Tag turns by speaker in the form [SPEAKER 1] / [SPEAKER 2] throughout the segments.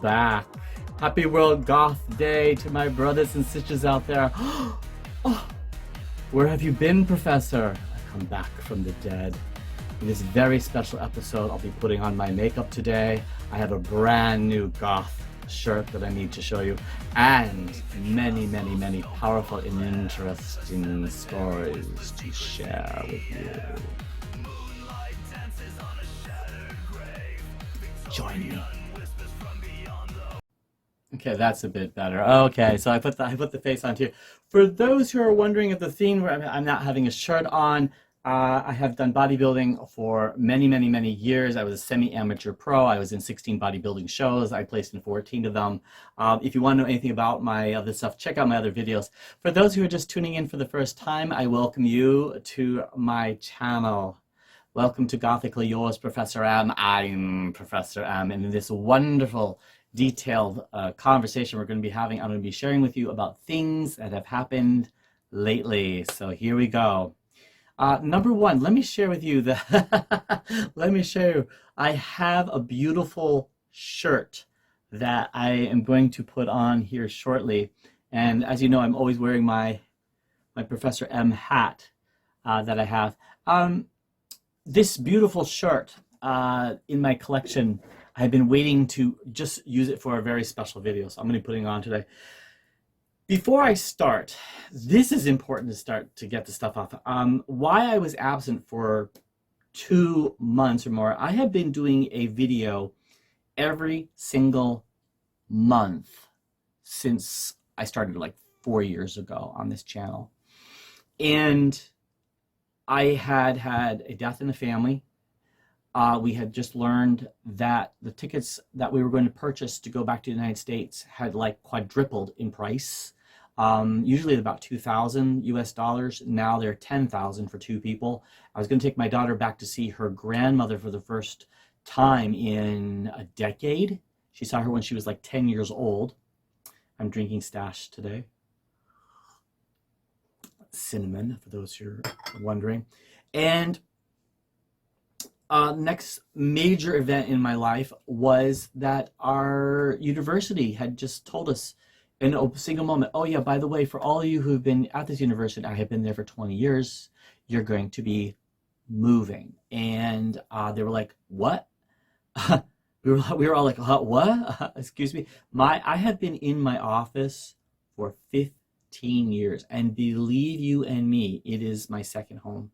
[SPEAKER 1] back. Happy World Goth Day to my brothers and sisters out there. Oh, where have you been, Professor? I come back from the dead. In this very special episode, I'll be putting on my makeup today. I have a brand new goth shirt that I need to show you, and many, many, many powerful and interesting stories to share with you. Join me. Okay, that's a bit better. Okay, so I put the face on here. For those who are wondering of the theme where I'm not having a shirt on, I have done bodybuilding for many, many, many years. I was a semi-amateur pro. I was in 16 bodybuilding shows. I placed in 14 of them. If you want to know anything about my other stuff, check out my other videos. For those who are just tuning in for the first time, I welcome you to my channel. Welcome to Gothically Yours, Professor M. I'm Professor M, and in this wonderful, detailed conversation we're going to be having, I'm going to be sharing with you about things that have happened lately. So here we go. Number one, let me share with you let me show you. I have a beautiful shirt that I am going to put on here shortly. And as you know, I'm always wearing my Professor M hat that I have. This beautiful shirt in my collection, I've been waiting to just use it for a very special video, so I'm going to be putting it on today. Before I start, this is important to start to get the stuff off. Why I was absent for 2 months or more, I have been doing a video every single month since I started like 4 years ago on this channel. And I had a death in the family. We had just learned that the tickets that we were going to purchase to go back to the United States had like quadrupled in price. Usually about $2,000 US. Now they're $10,000 for 2 people. I was going to take my daughter back to see her grandmother for the first time in a decade. She saw her when she was like 10 years old. I'm drinking Stash today. Cinnamon, for those who are wondering. And next major event in my life was that our university had just told us in a single moment, oh yeah, by the way, for all of you who've been at this university, I have been there for 20 years, you're going to be moving. And they were like, what? we were all like, what? Excuse me. I have been in my office for 15 years, and believe you and me, it is my second home.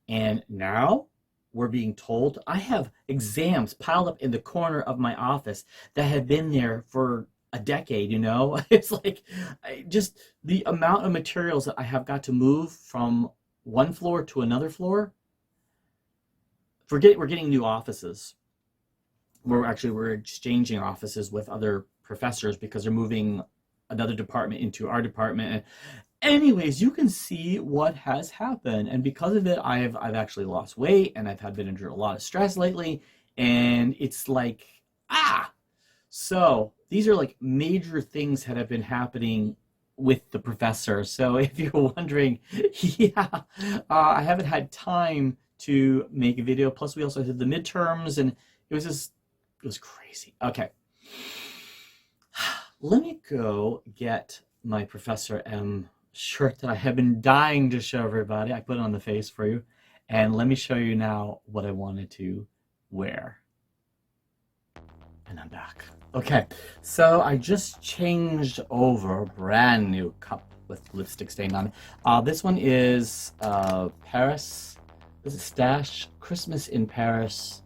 [SPEAKER 1] And now we're being told I have exams piled up in the corner of my office that have been there for a decade, you know? It's like just the amount of materials that I have got to move from one floor to another floor. We're getting new offices. We're exchanging offices with other professors because they're moving another department into our department. Anyways, you can see what has happened, and because of it, I've actually lost weight, and I've been under a lot of stress lately, and it's like so these are like major things that have been happening with the professor. So if you're wondering, yeah, I haven't had time to make a video. Plus, we also did the midterms, and it was crazy. Okay. Let me go get my Professor M shirt that I have been dying to show everybody. I put it on the face for you. And let me show you now what I wanted to wear. And I'm back. Okay, so I just changed over a brand new cup with lipstick stain on it. This one is Paris. This is Stash, Christmas in Paris.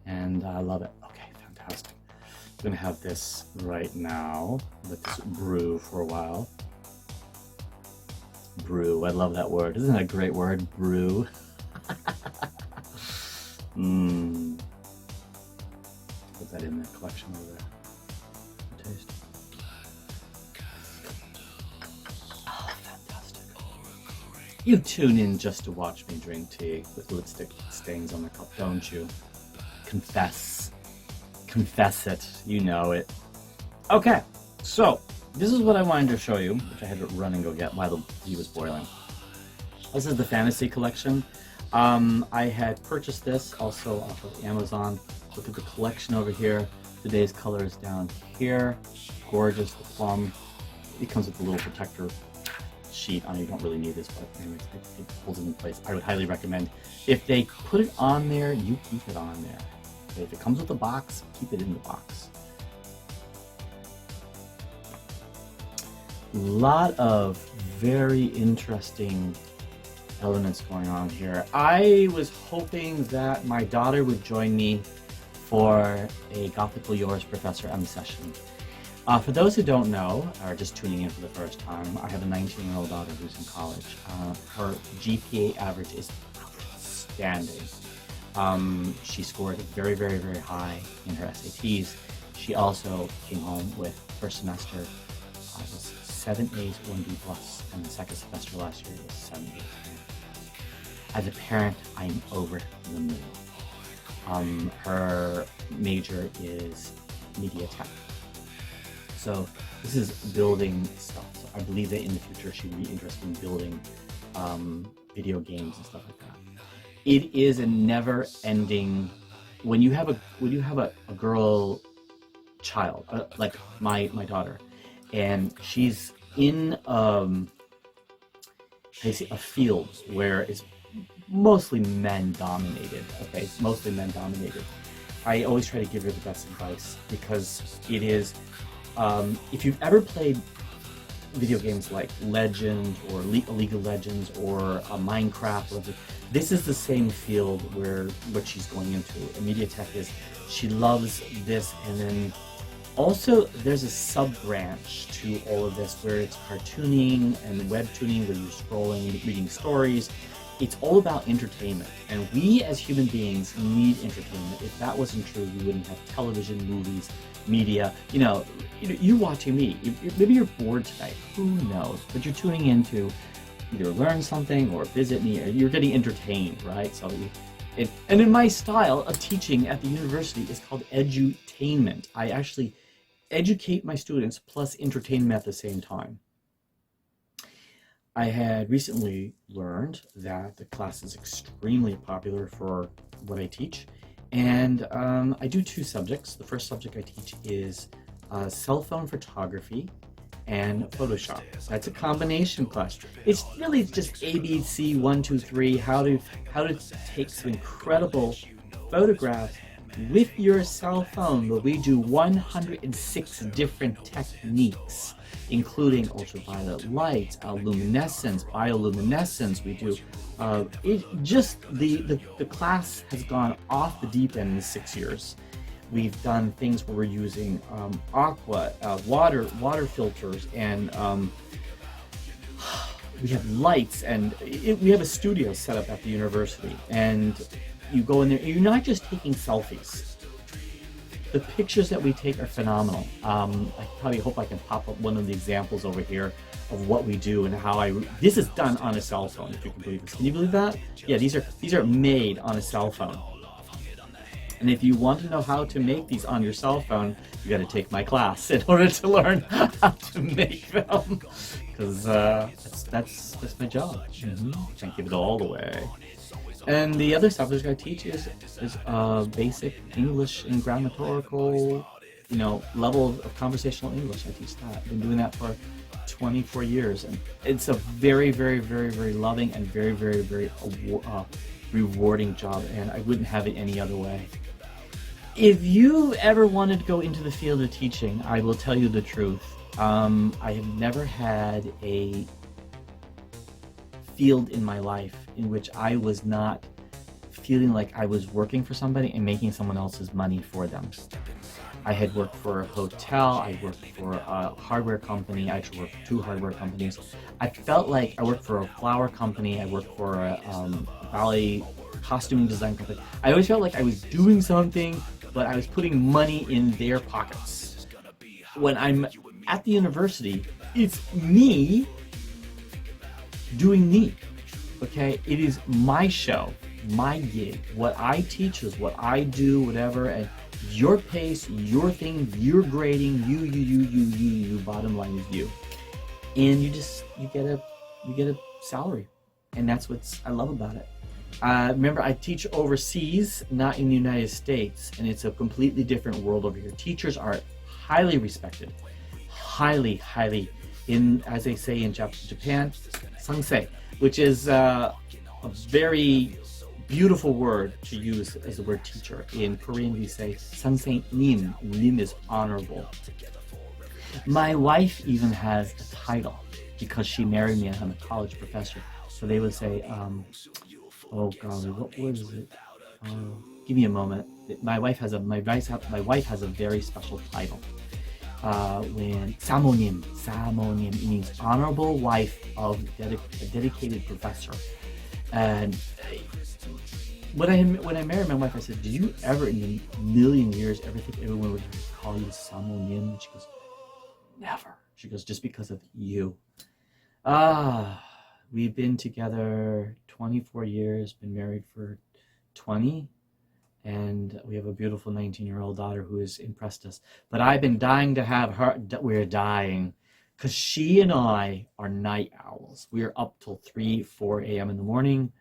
[SPEAKER 1] And I love it. Okay, fantastic. I'm gonna have this right now. Let this brew for a while. Brew, I love that word. Isn't that a great word? Brew. Put that in the collection over there. Taste. Oh, fantastic. You tune in just to watch me drink tea with lipstick stains on the cup, don't you? Confess. Confess it. You know it. Okay, so this is what I wanted to show you, which I had to run and go get while the tea was boiling. This is the Fantasy Collection. I had purchased this also off of Amazon. Look at the collection over here. Today's color is down here. Gorgeous, the plum. It comes with a little protector sheet on it. You don't really need this, but anyways, it holds it in place. I would highly recommend, if they put it on there, you keep it on there. Okay, if it comes with a box, keep it in the box. A lot of very interesting elements going on here. I was hoping that my daughter would join me for a Gothical Yours Professor M session. For those who don't know, or just tuning in for the first time, I have a 19-year-old daughter who's in college. Her GPA average is outstanding. She scored very, very, very high in her SATs. She also came home with first semester was 7 A's, 1 B plus, and the second semester last year was 7 A's. As a parent, I'm over the moon. Her major is media tech. So this is building stuff. So I believe that in the future she will be interested in building video games and stuff like that. It is a never-ending. When you have a girl child like my daughter, and she's in a field where it's mostly men dominated. Okay, it's mostly men dominated. I always try to give her the best advice, because it is. If you've ever played video games like Legend or League of Legends or Minecraft, this is the same field where what she's going into. And media tech is, she loves this, and then also there's a sub-branch to all of this where it's cartooning and webtooning, where you're scrolling, reading stories. It's all about entertainment, and we as human beings need entertainment. If that wasn't true, we wouldn't have television, movies, media. You're watching me. Maybe you're bored tonight. Who knows? But you're tuning in to either learn something or visit me, or you're getting entertained, right? So, and in my style of teaching at the university is called edutainment. I actually educate my students plus entertain them at the same time. I had recently learned that the class is extremely popular for what I teach, and I do 2 subjects. The first subject I teach is cell phone photography and Photoshop. That's a combination class. It's really just ABC 1, 2, 3. How to take some incredible photographs with your cell phone. But we do 106 different techniques, including ultraviolet light, luminescence, bioluminescence. We do the class has gone off the deep end in 6 years. We've done things where we're using aqua, water filters, and we have lights, and we have a studio set up at the university, and you go in there, and you're not just taking selfies. The pictures that we take are phenomenal. I probably hope I can pop up one of the examples over here of what we do and how this is done on a cell phone, if you can believe this. Can you believe that? Yeah, these are made on a cell phone. And if you want to know how to make these on your cell phone, you got to take my class in order to learn how to make them. Because that's my job. Can't give it all away. And the other subject I teach is basic English and grammatical, level of conversational English. I teach that. I've been doing that for 24 years, and it's a very, very, very, very loving and very, very, very rewarding job, and I wouldn't have it any other way. If you ever wanted to go into the field of teaching, I will tell you the truth. I have never had a field in my life in which I was not feeling like I was working for somebody and making someone else's money for them. I had worked for a hotel, I worked for a hardware company, I actually worked for 2 hardware companies. I felt like I worked for a flower company, I worked for a ballet costuming design company. I always felt like I was doing something, but I was putting money in their pockets. When I'm at the university, it's me doing me, okay? It is my show, my gig. What I teach is what I do, whatever, and your pace, your thing, your grading, you, bottom line is you. And you get a salary. And that's what I love about it. Remember, I teach overseas, not in the United States, and it's a completely different world over here. Teachers are highly respected, highly, as they say in Japan, sansei, which is a very beautiful word to use as the word teacher. In Korean, we say sansei nim. Nim is honorable. My wife even has a title because she married me and I'm a college professor. So they would say, oh golly, what was it? Give me a moment. My wife has a very special title. When samonim means honorable wife of a dedicated professor. And when I married my wife, I said, "Did you ever in a million years ever think everyone would call you samonim?" And she goes, "Never." She goes, "Just because of you." We've been together 24 years, been married for 20, and we have a beautiful 19-year-old daughter who has impressed us. But I've been dying to have her. We're dying because she and I are night owls. We are up till 3, 4 a.m. in the morning.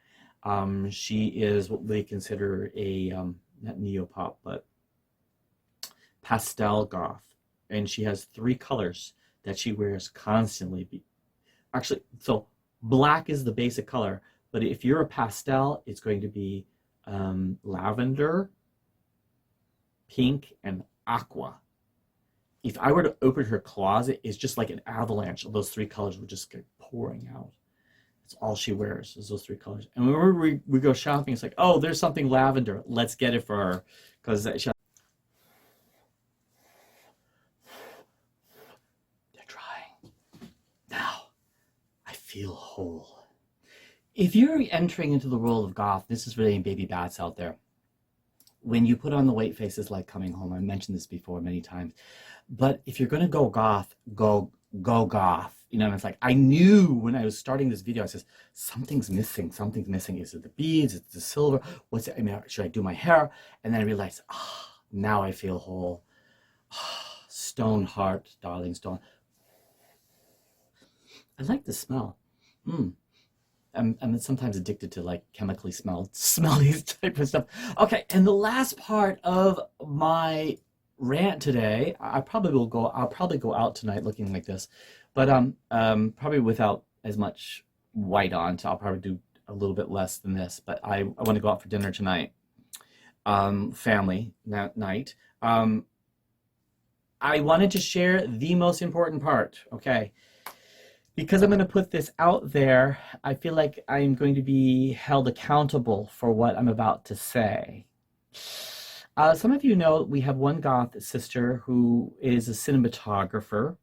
[SPEAKER 1] She is what they consider a, not neopop, but pastel goth. And she has 3 colors that she wears constantly. Actually, so black is the basic color, but if you're a pastel, it's going to be lavender, pink, and aqua. If I were to open her closet, it's just like an avalanche of those 3 colors would just get pouring out. That's all she wears is those 3 colors. And whenever we go shopping, it's like, oh, there's something lavender. Let's get it for her. Because they're drying. Now, I feel whole. If you're entering into the world of goth, this is for any baby bats out there. When you put on the white faces like coming home, I mentioned this before many times, but if you're going to go goth, go goth. You know, and it's like, I knew when I was starting this video, I said, something's missing. Is it the beads? Is it the silver? What's it? I mean, should I do my hair? And then I realized, now I feel whole. Stone heart, darling stone. I like the smell. I'm sometimes addicted to like chemically smelly type of stuff. Okay, and the last part of my rant today, I'll probably go out tonight looking like this, but probably without as much white on, so I'll probably do a little bit less than this. But I want to go out for dinner tonight, family night. I wanted to share the most important part. Okay. Because I'm going to put this out there, I feel like I'm going to be held accountable for what I'm about to say. Some of you know we have one goth sister who is a cinematographer,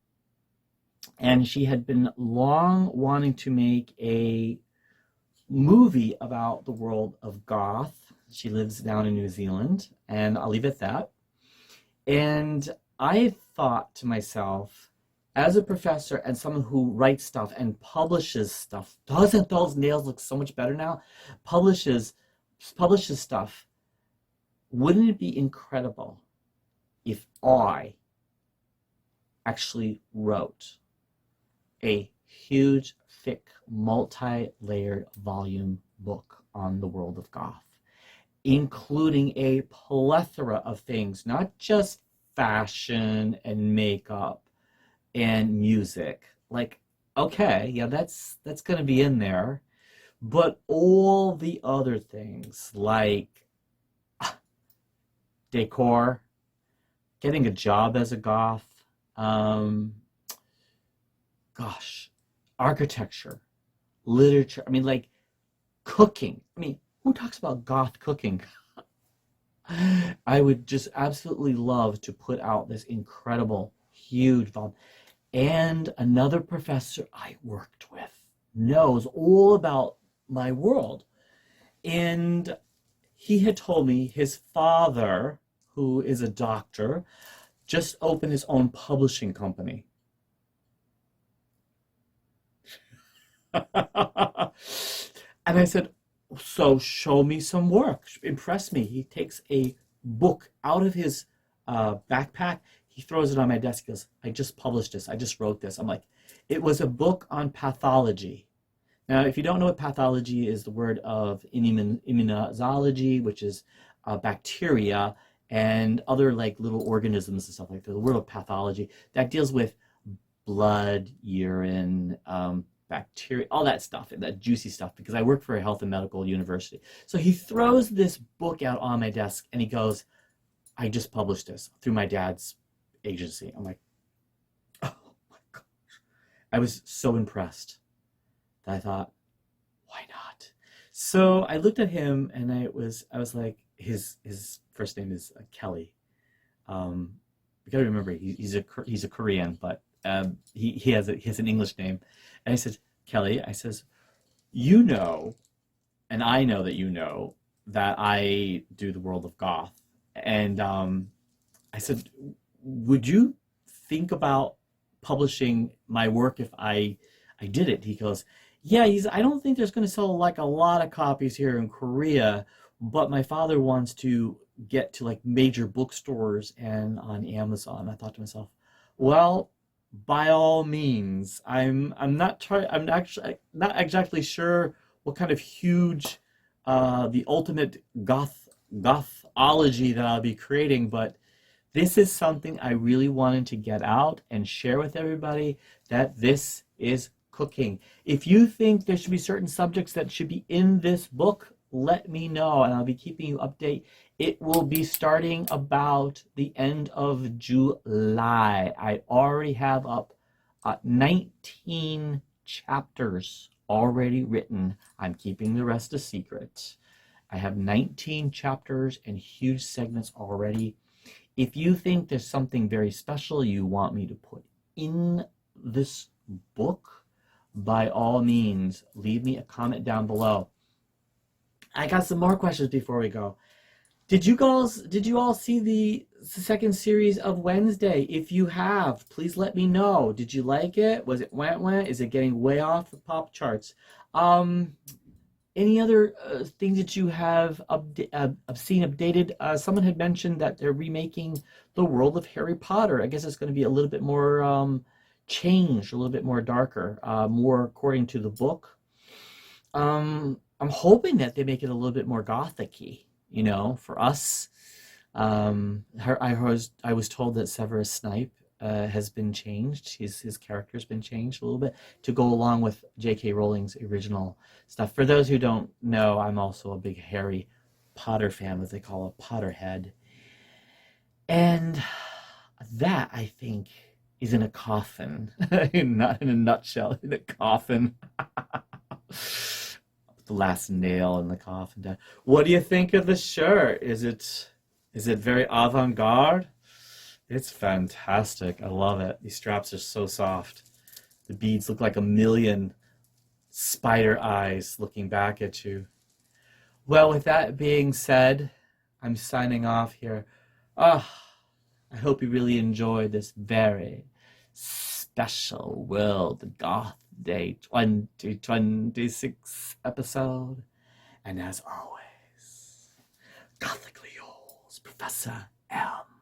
[SPEAKER 1] and she had been long wanting to make a movie about the world of goth. She lives down in New Zealand, and I'll leave it at that. And I thought to myself, as a professor and someone who writes stuff and publishes stuff, doesn't those nails look so much better now? Publishes stuff. Wouldn't it be incredible if I actually wrote a huge, thick, multi-layered volume book on the world of goth, including a plethora of things, not just fashion and makeup and music. Like, okay, yeah, that's going to be in there, but all the other things like decor, getting a job as a goth, architecture, literature, I mean, like cooking. I mean, who talks about goth cooking? I would just absolutely love to put out this incredible, huge volume. And another professor I worked with knows all about my world. And he had told me his father, who is a doctor, just opened his own publishing company. And I said, so show me some work, impress me. He takes a book out of his backpack. He throws it on my desk. He goes, I just published this. I just wrote this. I'm like, it was a book on pathology. Now, if you don't know what pathology is, the word of immunology, which is bacteria and other like little organisms and stuff like that. The word of pathology that deals with blood, urine, bacteria, all that stuff, that juicy stuff, because I work for a health and medical university. So he throws this book out on my desk and he goes, I just published this through my dad's agency. I'm like, oh my God. I was so impressed that I thought, why not? So I looked at him and I was like, his first name is Kelly. You got to remember he's a Korean, but he has an English name. And I said, Kelly, I says, you know, and I know that you know that I do the World of Goth, and I said, would you think about publishing my work if I did it? He goes, yeah, I don't think there's going to sell like a lot of copies here in Korea, but my father wants to get to like major bookstores and on Amazon. I thought to myself, well, by all means, I'm actually not exactly sure what kind of huge the ultimate gothology that I'll be creating, but this is something I really wanted to get out and share with everybody, that this is cooking. If you think there should be certain subjects that should be in this book, let me know and I'll be keeping you updated. It will be starting about the end of July. I already have up 19 chapters already written. I'm keeping the rest a secret. I have 19 chapters and huge segments already. If you think there's something very special you want me to put in this book, by all means, leave me a comment down below. I got some more questions before we go. Did you all see the second series of Wednesday? If you have, please let me know. Did you like it? Was it went? Is it getting way off the pop charts? Any other things that you have seen updated? Someone had mentioned that they're remaking the world of Harry Potter. I guess it's going to be a little bit more changed, a little bit more darker, more according to the book. I'm hoping that they make it a little bit more gothic-y, for us. I was told that Severus Snape has been changed. His character's been changed a little bit to go along with J.K. Rowling's original stuff. For those who don't know, I'm also a big Harry Potter fan, what they call a Potterhead. And that, I think, is in a coffin. Not in a nutshell, in a coffin. The last nail in the coffin. What do you think of the shirt? Is it very avant-garde? It's fantastic. I love it. These straps are so soft. The beads look like a million spider eyes looking back at you. Well, with that being said, I'm signing off here. I hope you really enjoyed this very special World Goth Day 2026 episode. And as always, Gothically yours, Professor M.